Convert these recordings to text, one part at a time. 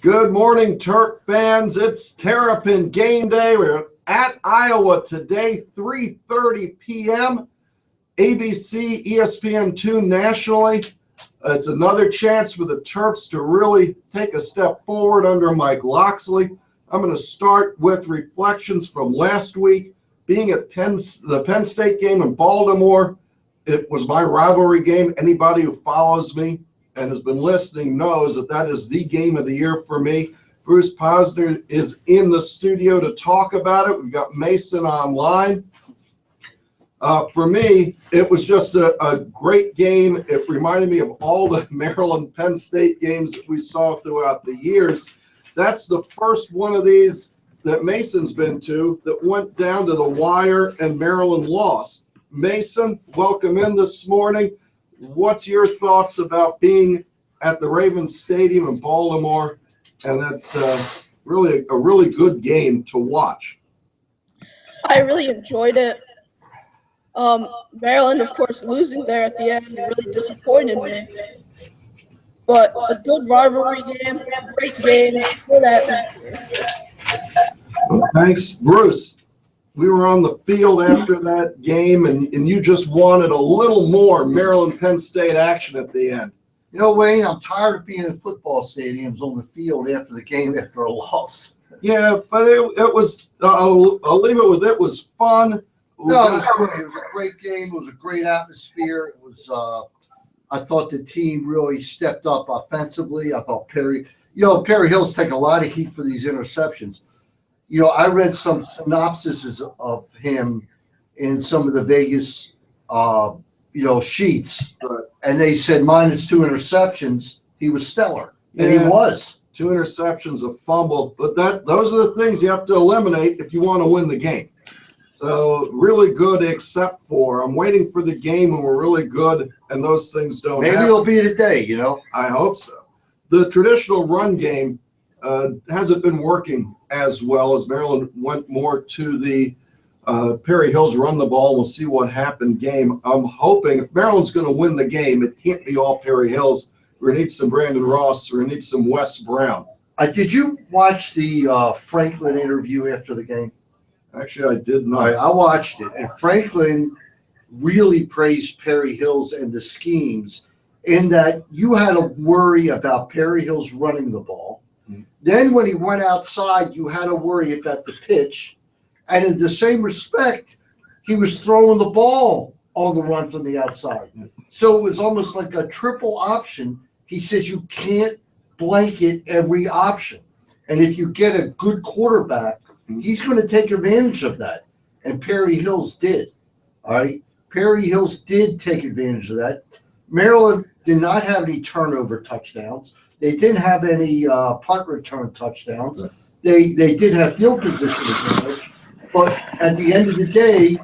Good morning, Terp fans. It's Terrapin Game Day. We're at Iowa today, 3:30 p.m. ABC, ESPN2 nationally. It's another chance for the Terps to really take a step forward under Mike Locksley. I'm going to start with reflections from last week. Being at the Penn State game in Baltimore, it was my rivalry game. Anybody who follows me and has been listening knows that that is the game of the year for me. Bruce Posner is in the studio to talk about it. We've got Mason online. For me, it was just a great game. It reminded me of all the Maryland Penn State games that we saw throughout the years. That's the first one of these that Mason's been to that went down to the wire and Maryland lost. Mason, welcome in this morning. What's your thoughts about being at the Ravens Stadium in Baltimore and that really a really good game to watch? I really enjoyed it. Maryland, of course, losing there at the end really disappointed me. But a good rivalry game, great game, good atmosphere. Well, thanks, Bruce. We were on the field after that game, and you just wanted a little more Maryland Penn State action at the end. You know, Wayne, I'm tired of being in football stadiums on the field after the game after a loss. Yeah, but it was, I'll leave it with it was fun. No, it was great. It was a great game. It was a great atmosphere. It was. I thought the team really stepped up offensively. I thought Perry Hill's taking a lot of heat for these interceptions. You know, I read some synopsises of him in some of the Vegas, sheets, and they said minus 2 interceptions, he was stellar, and he was. 2 interceptions, a fumble, but those are the things you have to eliminate if you want to win the game. So really good, except for I'm waiting for the game when we're really good, and those things don't happen. Maybe it'll be today, you know. I hope so. The traditional run game hasn't been working as well as Maryland went more to the Perry Hill's run the ball. We'll see what happened game. I'm hoping if Maryland's going to win the game, it can't be all Perry Hill's. We're going to need some Brandon Ross. We're going to need some Wes Brown. Did you watch the Franklin interview after the game? Actually, I did not. I watched it, and Franklin really praised Perry Hill's and the schemes in that you had to worry about Perry Hill's running the ball. Mm-hmm. Then when he went outside, you had to worry about the pitch. And in the same respect, he was throwing the ball on the run from the outside. Mm-hmm. So it was almost like a triple option. He says you can't blanket every option. And if you get a good quarterback, he's going to take advantage of that. And Perry Hill's did. All right? Perry Hill's did take advantage of that. Maryland did not have any turnover touchdowns. They didn't have any punt return touchdowns. They did have field position advantage. But at the end of the day,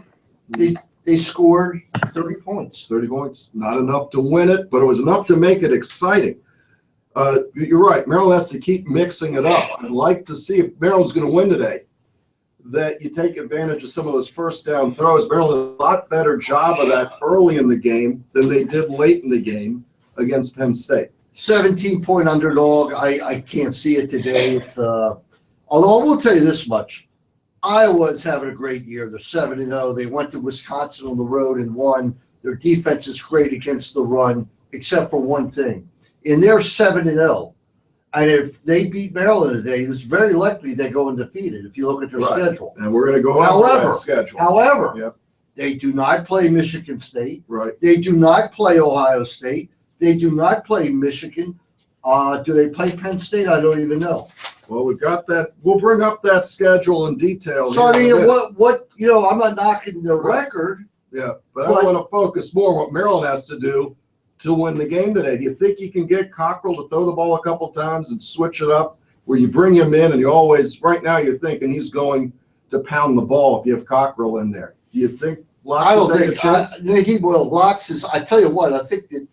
they scored 30 points. 30 points. Not enough to win it, but it was enough to make it exciting. You're right. Maryland has to keep mixing it up. I'd like to see if Maryland's going to win today, that you take advantage of some of those first down throws. Maryland did a lot better job of that early in the game than they did late in the game against Penn State. 17-point underdog. I can't see it today. It's, although I will tell you this much. Iowa is having a great year. They're 7-0. They went to Wisconsin on the road and won. Their defense is great against the run, except for one thing. And they're 7-0. And if they beat Maryland today, it's very likely they go undefeated if you look at their schedule. And we're going to go over that schedule. However, they do not play Michigan State. Right. They do not play Ohio State. They do not play Michigan. Do they play Penn State? I don't even know. Well, we've got that. We'll bring up that schedule in detail. So, I mean, what I'm not knocking the record. Yeah, but I want to focus more on what Maryland has to do to win the game today. Do you think you can get Cockrell to throw the ball a couple times and switch it up where you bring him in and you always, right now you're thinking he's going to pound the ball if you have Cockrell in there. Do you think Locks will take a chance? He will. Locks is, I tell you what, I think that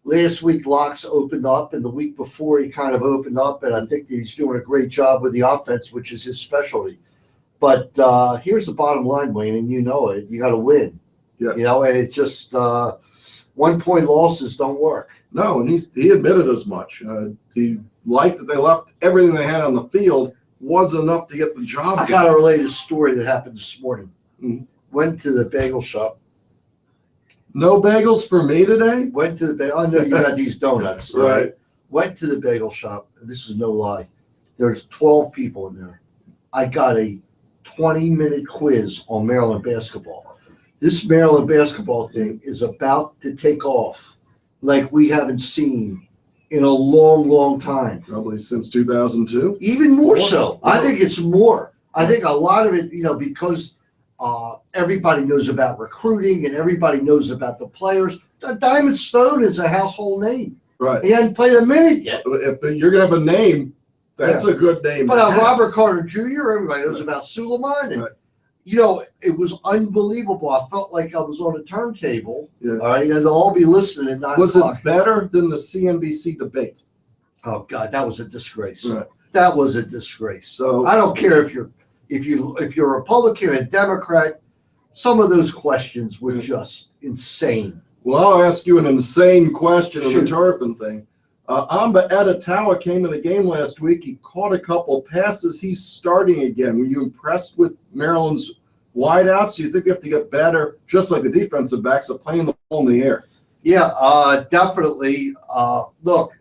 last week Locks opened up and the week before he kind of opened up, and I think that he's doing a great job with the offense, which is his specialty. But here's the bottom line, Wayne, and you know it. You got to win. Yeah. You know, and it just 1-point losses don't work. No, and he admitted as much. He liked that they left everything they had on the field was enough to get the job I done. got to relate a story that happened this morning. Mhm. Went to the bagel shop. No bagels for me today? Went to the bagel. I know you got these donuts. Right. Went to the bagel shop. This is no lie. There's 12 people in there. I got a 20-minute quiz on Maryland basketball. This Maryland basketball thing is about to take off like we haven't seen in a long, long time. Probably since 2002. Even more so. I think it's more. I think a lot of it, because everybody knows about recruiting and everybody knows about the players. Diamond Stone is a household name. Right. He hadn't played a minute yet. If you're going to have a name, that's a good name. But Robert Carter Jr., everybody knows about Suleiman. And, Right. It was unbelievable. I felt like I was on a turntable. Yeah. All right. And they'll all be listening at 9 Was o'clock. it better than the CNBC debate? Oh, God, that was a disgrace. Right. That was a disgrace. So I don't care if you're a Republican or a Democrat, some of those questions were just insane. Well, I'll ask you an insane question on the Sure. Turpin thing. Amba Adetawa came in the game last week. He caught a couple passes. He's starting again. Were you impressed with Maryland's wideouts? Do you think you have to get better, just like the defensive backs, at playing the ball in the air? Yeah, definitely. Look,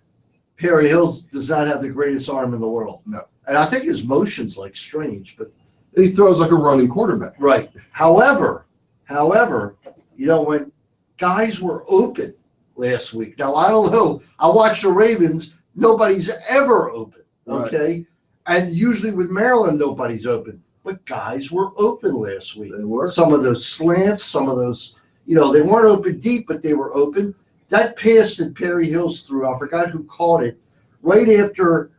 Perry Hills does not have the greatest arm in the world. No. And I think his motion's like strange, but He throws like a running quarterback. right. However, when guys were open last week. Now, I don't know. I watched the Ravens. Nobody's ever open, okay? And usually with Maryland, nobody's open. But guys were open last week. They were. Some of those slants, some of those, they weren't open deep, but they were open. That pass that Perry Hills threw, I forgot who caught it, right after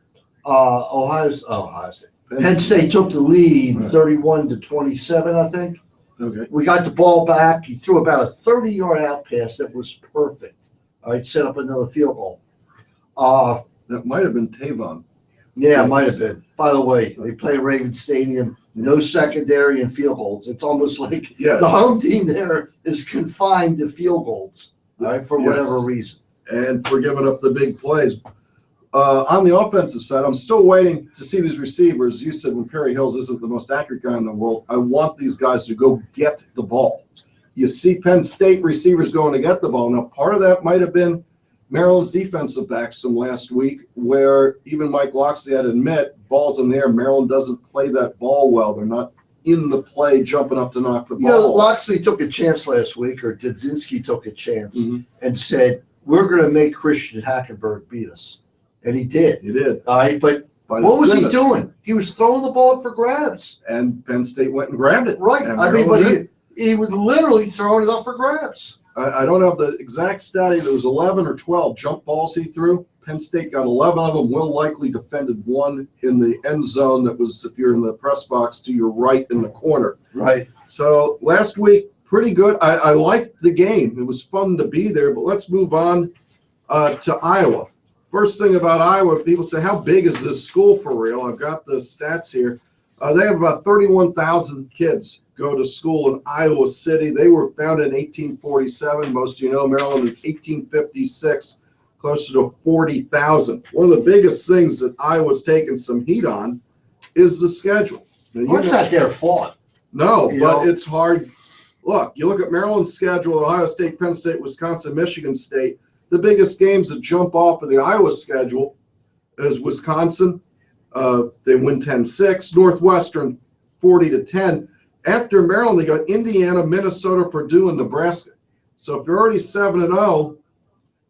Penn State took the lead, 31-27, I think. Okay. We got the ball back. He threw about a 30-yard out pass that was perfect. All right, set up another field goal. That might have been Tavon. Yeah, it might have been. By the way, they play Raven Stadium, no secondary and field goals. It's almost like Yes. the home team there is confined to field goals, all right, for whatever reason. And for giving up the big plays. On the offensive side, I'm still waiting to see these receivers. You said when Perry Hills isn't the most accurate guy in the world, I want these guys to go get the ball. You see Penn State receivers going to get the ball. Now, part of that might have been Maryland's defensive backs from last week, where even Mike Loxley had to admit, balls in the air, Maryland doesn't play that ball well. They're not in the play jumping up to knock the ball. Loxley took a chance last week, or Dudzinski took a chance and said, we're going to make Christian Hackenberg beat us. And he did. He did. All right, but what was he doing? He was throwing the ball up for grabs. And Penn State went and grabbed it. Right. I mean, but he was literally throwing it up for grabs. I don't have the exact stat. There was 11 or 12 jump balls he threw. Penn State got 11 of them. Will Likely defended one in the end zone that was, if you're in the press box, to your right in the corner. Right. So last week, pretty good. I liked the game. It was fun to be there. But let's move on to Iowa. First thing about Iowa, people say, how big is this school for real? I've got the stats here. They have about 31,000 kids go to school in Iowa City. They were founded in 1847. Most of you know Maryland in 1856, closer to 40,000. One of the biggest things that Iowa's taken some heat on is the schedule. Well, it's not their fault. No, but it's hard. Look, you look at Maryland's schedule, Ohio State, Penn State, Wisconsin, Michigan State. The biggest games that jump off of the Iowa schedule is Wisconsin. They win 10-6. Northwestern, 40-10. After Maryland, they got Indiana, Minnesota, Purdue, and Nebraska. So if you're already 7-0,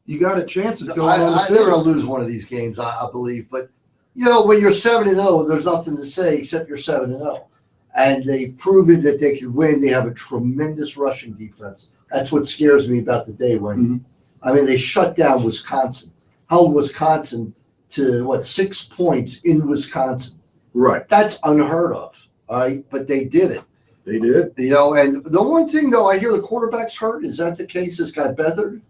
you got a chance at going on. They're going to lose one of these games, I believe. But, when you're 7-0, there's nothing to say except you're 7-0. And they've proven that they can win. They have a tremendous rushing defense. That's what scares me about the day when I mean, they shut down Wisconsin, held Wisconsin to, 6 points in Wisconsin. Right. That's unheard of, all right? But they did it. They did. And the one thing, though, I hear the quarterback's hurt. Is that the case, this guy Beathard?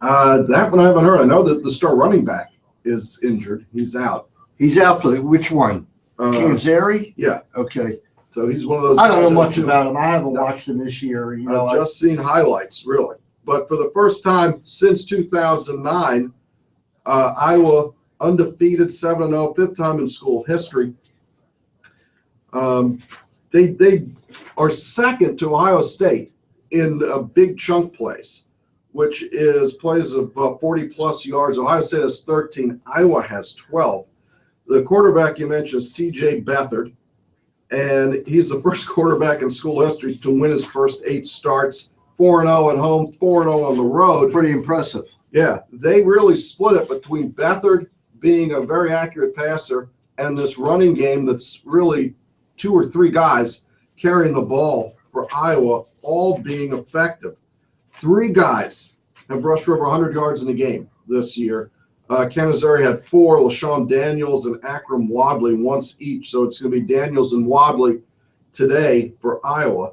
That one I haven't heard. I know that the star running back is injured. He's out. He's out for which one? Kanzeri? Yeah. Okay. So he's one of those. I don't know much about him. I haven't watched him this year. I've just seen highlights, really. But for the first time since 2009, Iowa undefeated 7-0, fifth time in school history. They are second to Ohio State in big chunk plays, which is plays of 40-plus yards. Ohio State has 13. Iowa has 12. The quarterback you mentioned is C.J. Beathard, and he's the first quarterback in school history to win his first 8 starts, 4-0 at home, 4-0 on the road. Pretty impressive. Yeah, they really split it between Beathard being a very accurate passer and this running game that's really 2 or 3 guys carrying the ball for Iowa, all being effective. 3 guys have rushed for over 100 yards in a game this year. Canizari had 4, LaShawn Daniels and Akram Wadley once each, so it's going to be Daniels and Wadley today for Iowa.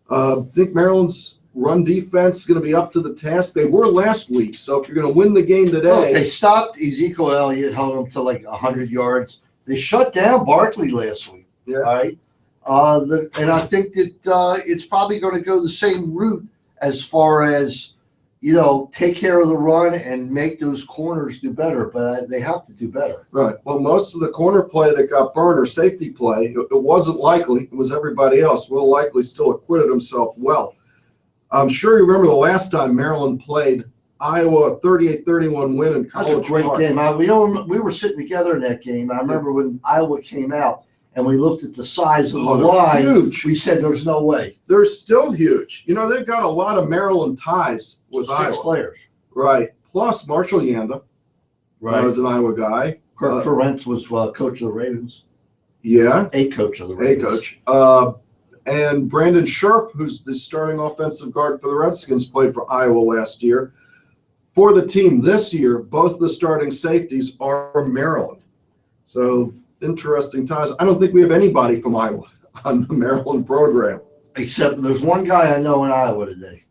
I think Maryland's run defense is going to be up to the task. They were last week, so if you're going to win the game today. Look, they stopped Ezekiel Elliott, held him to like 100 yards. They shut down Barkley last week. Yeah. All right. And I think that it's probably going to go the same route as far as, take care of the run and make those corners do better. But they have to do better. Right. Well, most of the corner play that got burned or safety play, it wasn't Likely. It was everybody else. Will Likely still acquitted himself well. I'm sure you remember the last time Maryland played Iowa, a 38-31 win in College That's a great Park. game. We were sitting together in that game. I remember when Iowa came out and we looked at the size of the line. Huge. We said there's no way. They're still huge. They've got a lot of Maryland ties with 6 Iowa. players. Right. Plus Marshall Yanda was an Iowa guy. Kirk Ferentz was coach of the Ravens. Yeah. A coach of the Ravens. Coach. And Brandon Scherf, who's the starting offensive guard for the Redskins, played for Iowa last year. For the team this year, both the starting safeties are from Maryland. So interesting ties. I don't think we have anybody from Iowa on the Maryland program. Except there's one guy I know in Iowa today.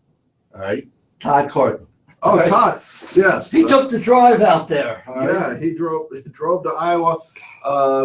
All right. Todd Carton. Oh, right? Todd. Yes. He took the drive out there. Yeah, he drove to Iowa.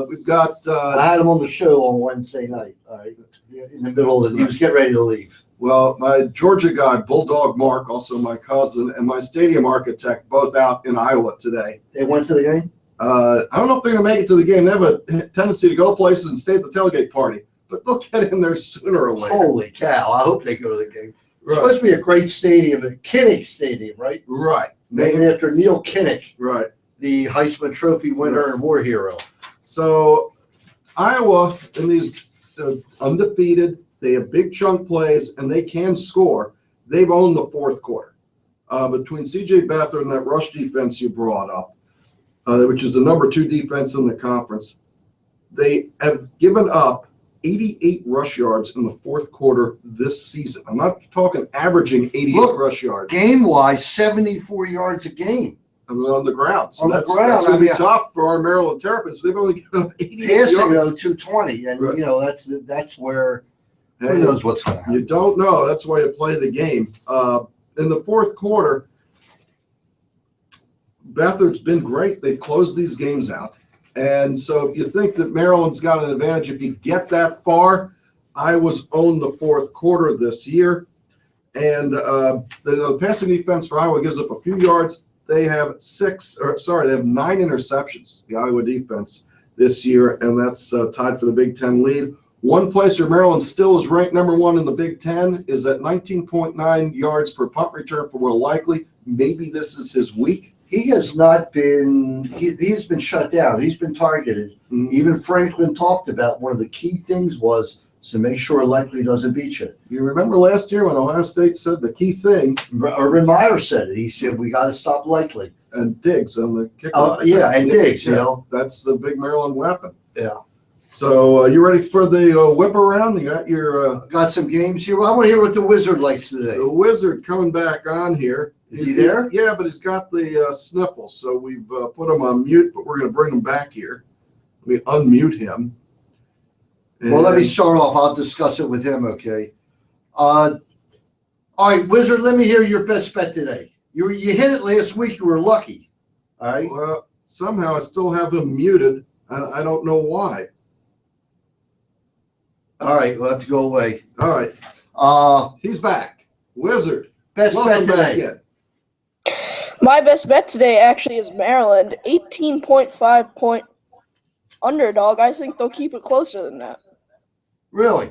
We've got I had him on the show on Wednesday night. All right. In the middle of he was getting ready to leave. Well, my Georgia guy, Bulldog Mark, also my cousin, and my stadium architect, both out in Iowa today. They went to the game? I don't know if they're going to make it to the game. They have a tendency to go places and stay at the tailgate party, but they'll get in there sooner or later. Holy cow. I hope they go to the game. Right. It's supposed to be a great stadium, the Kinnick Stadium, right? Right. Named after Neil Kinnick, right, the Heisman Trophy winner and war hero. So Iowa, in these undefeated, they have big chunk plays, and they can score. They've owned the fourth quarter. Between C.J. Beathard and that rush defense you brought up, which is the number 2 defense in the conference, they have given up 88 rush yards in the fourth quarter this season. I'm not talking averaging 88 rush yards. Game-wise, 74 yards a game. On the ground. So on the ground. That's going to be tough for our Maryland Terps. They've only given up 88 passing, yards. 220. And, right. That's where who knows what's going to happen. You don't know. That's why you play the game. In the fourth quarter, Beathard's been great. They've closed these games out. And so if you think that Maryland's got an advantage, if you get that far, Iowa's owned the fourth quarter this year. And the passing defense for Iowa gives up a few yards. They have 9 interceptions, the Iowa defense this year, and that's tied for the Big Ten lead. One place where Maryland still is ranked number 1 in the Big Ten is at 19.9 yards per punt return for Will Likely. Maybe this is his week. He has not been he's been shut down. He's been targeted. Mm-hmm. Even Franklin talked about one of the key things was to make sure Likely doesn't beat you. You remember last year when Ohio State said the key thing? Urban Meyer said it. He said, we got to stop Likely. And Diggs on the kickoff. And Diggs, That's the big Maryland weapon. Yeah. So you ready for the whip around? You got your got some games here. Well, I want to hear what the Wizard likes today. The Wizard coming back on here. Is he there? Yeah, but he's got the sniffles, so we've put him on mute, but we're going to bring him back here. Let me unmute him. Well, let me start off. I'll discuss it with him, okay? All right, Wizard, let me hear your best bet today. You hit it last week. You were lucky, all right? Well, somehow I still have him muted, and I don't know why. All right, we'll have to go away. All right. He's back. Wizard. Best Welcome bet back today. in. My best bet today actually is Maryland, 18.5 point underdog. I think they'll keep it closer than that. Really?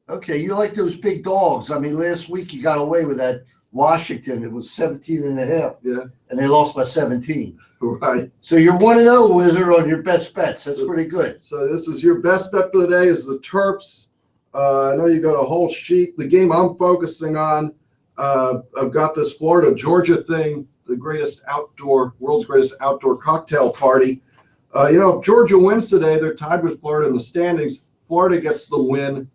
Okay, you like those big dogs. I mean, last week you got away with that Washington. It was 17.5. Yeah. And they lost by 17. Right. So you're 1-0, Wizard, on your best bets. That's pretty good. So this is your best bet for the day is the Terps. I know you got a whole sheet. The game I'm focusing on, I've got this Florida-Georgia thing, the world's greatest outdoor cocktail party. If Georgia wins today, they're tied with Florida in the standings. Florida gets the win.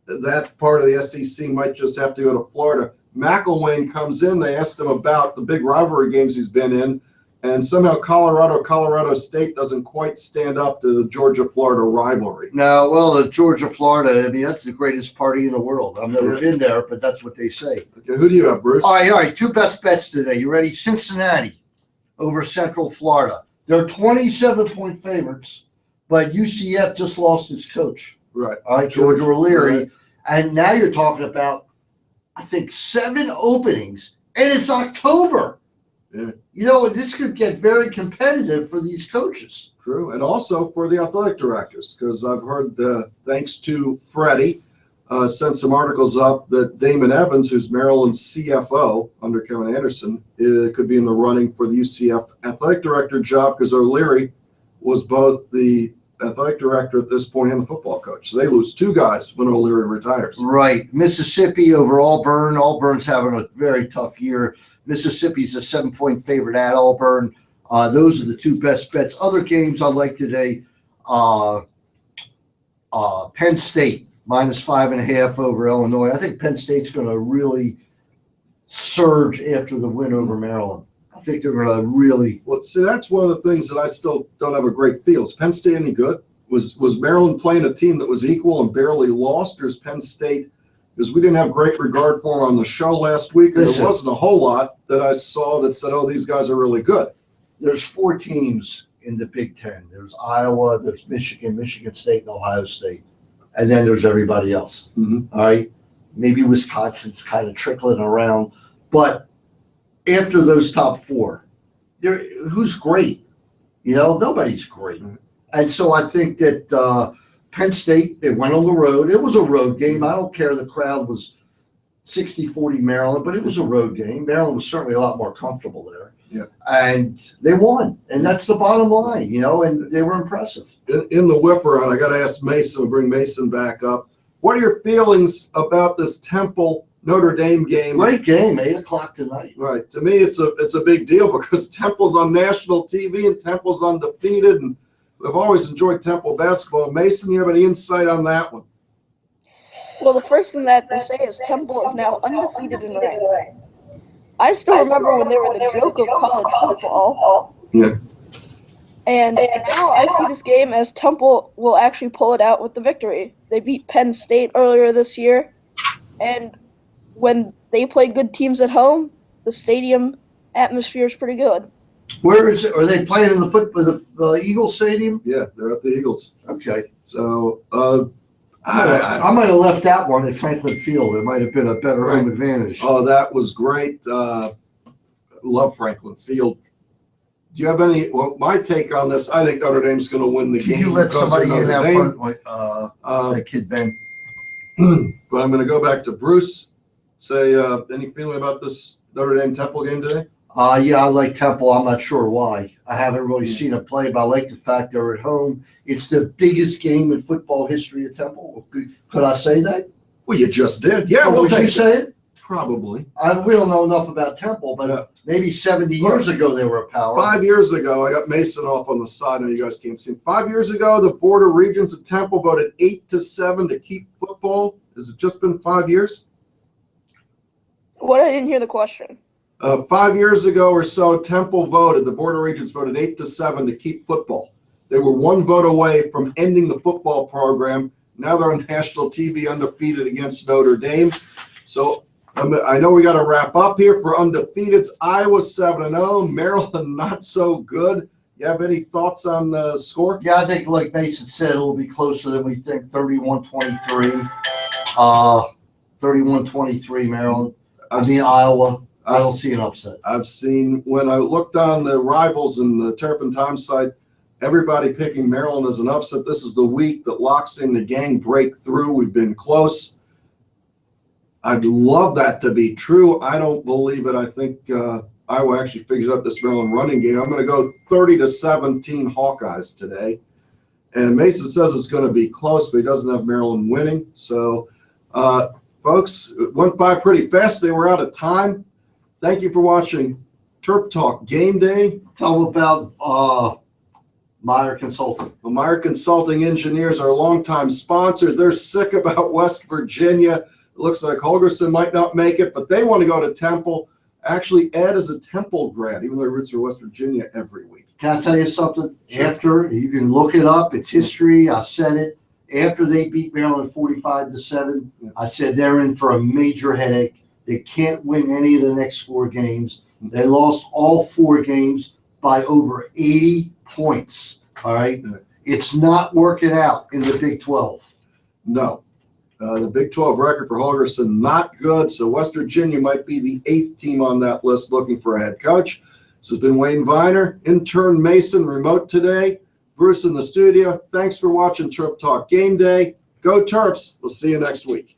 That part of the SEC might just have to go to Florida. McElwain comes in. They asked him about the big rivalry games he's been in, and somehow Colorado State doesn't quite stand up to the Georgia-Florida rivalry. Now, well, the Georgia-Florida, I mean, that's the greatest party in the world. I've never been there, but that's what they say. Okay, who do you have, Bruce? All right. Two best bets today. You ready? Cincinnati over Central Florida. They're 27-point favorites, but UCF just lost its coach. Right. All right, George O'Leary. Right. And now you're talking about, I think, 7 openings, and it's October. Yeah. This could get very competitive for these coaches. True, and also for the athletic directors, because I've heard, thanks to Freddie, sent some articles up that Damon Evans, who's Maryland's CFO under Kevin Anderson, could be in the running for the UCF athletic director job, because O'Leary was both the athletic director at this point and the football coach. So they lose 2 guys when O'Leary retires. Right. Mississippi over Auburn. Auburn's having a very tough year. Mississippi's a 7-point favorite at Auburn. Those are the 2 best bets. Other games I like today, Penn State, -5.5 over Illinois. I think Penn State's going to really surge after the win over Maryland. I think they're going to really. Well, see, that's one of the things that I still don't have a great feel. Is Penn State any good? Was Maryland playing a team that was equal and barely lost, or is Penn State? Because we didn't have great regard for them on the show last week, and there wasn't a whole lot that I saw that said, "Oh, these guys are really good." There's 4 teams in the Big Ten. There's Iowa, there's Michigan, Michigan State, and Ohio State, and then there's everybody else. Mm-hmm. All right, maybe Wisconsin's kind of trickling around, but after those top 4, who's great? Nobody's great. Mm-hmm. And so I think that Penn State, they went on the road. It was a road game. I don't care the crowd was 60-40 Maryland, but it was a road game. Maryland was certainly a lot more comfortable there. Yeah. And they won. And that's the bottom line, and they were impressive. In the whip around, I got to ask Mason, bring Mason back up. What are your feelings about this Temple Notre Dame game? Great game, 8 o'clock tonight. Right. To me, it's a big deal because Temple's on national TV and Temple's undefeated, and I've always enjoyed Temple basketball. Mason, you have any insight on that one? Well, the first thing that they say is Temple is now undefeated in ranked. I still remember when they were the joke of college football. Yeah. And now I see this game as Temple will actually pull it out with the victory. They beat Penn State earlier this year, and when they play good teams at home, the stadium atmosphere is pretty good. Where is it? Are they playing in the Eagle Stadium? Yeah, they're at the Eagles. Okay. So I might have left that one at Franklin Field. It might have been a better home advantage. Oh, that was great. Love Franklin Field. Do you have any? Well, my take on this, I think Notre Dame's going to win the game. Can you let somebody in that Dame. front? That kid Ben. But I'm going to go back to Bruce. Say, any feeling about this Notre Dame Temple game today? Yeah, I like Temple. I'm not sure why. I haven't really seen it play, but I like the fact they're at home. It's the biggest game in football history of Temple. Could I say that? Well, you just did. Yeah, Would you say it? Probably. We don't know enough about Temple, but maybe 70 years ago they were a power. 5 years ago, I got Mason off on the side, and you guys can't see him. 5 years ago, the Board of Regents at Temple voted 8-7 to keep football. Has it just been 5 years? What? I didn't hear the question. 5 years ago or so, Temple voted, the Board of Regents voted 8-7 to keep football. They were one vote away from ending the football program. Now they're on national TV undefeated against Notre Dame. So I know we got to wrap up here. For undefeateds, Iowa 7-0, Maryland not so good. You have any thoughts on the score? Yeah, I think, like Mason said, it'll be closer than we think, 31-23. 31-23, Maryland. Iowa. I don't see an upset. I've seen, when I looked on the rivals and the Terp Time site, everybody picking Maryland as an upset. This is the week that locks in the gang breakthrough. We've been close. I'd love that to be true. I don't believe it. I think Iowa actually figures out this Maryland running game. I'm going to go 30-17 Hawkeyes today. And Mason says it's going to be close, but he doesn't have Maryland winning. So, folks, it went by pretty fast. They were out of time. Thank you for watching Terp Talk Game Day. Tell them about Meyer Consulting. Well, Meyer Consulting Engineers are a longtime sponsor. They're sick about West Virginia. It looks like Holgerson might not make it, but they want to go to Temple. Actually, Ed is a Temple grad, even though he roots for West Virginia every week. Can I tell you something? After, you can look it up. It's history. I said it. After they beat Maryland 45-7, I said they're in for a major headache. They can't win any of the next 4 games. They lost all 4 games by over 80 points. All right? It's not working out in the Big 12. No. The Big 12 record for Holgerson, not good. So West Virginia might be the 8th team on that list looking for a head coach. This has been Wayne Viener, intern Mason, remote today. Bruce in the studio. Thanks for watching Terp Talk Game Day. Go Terps. We'll see you next week.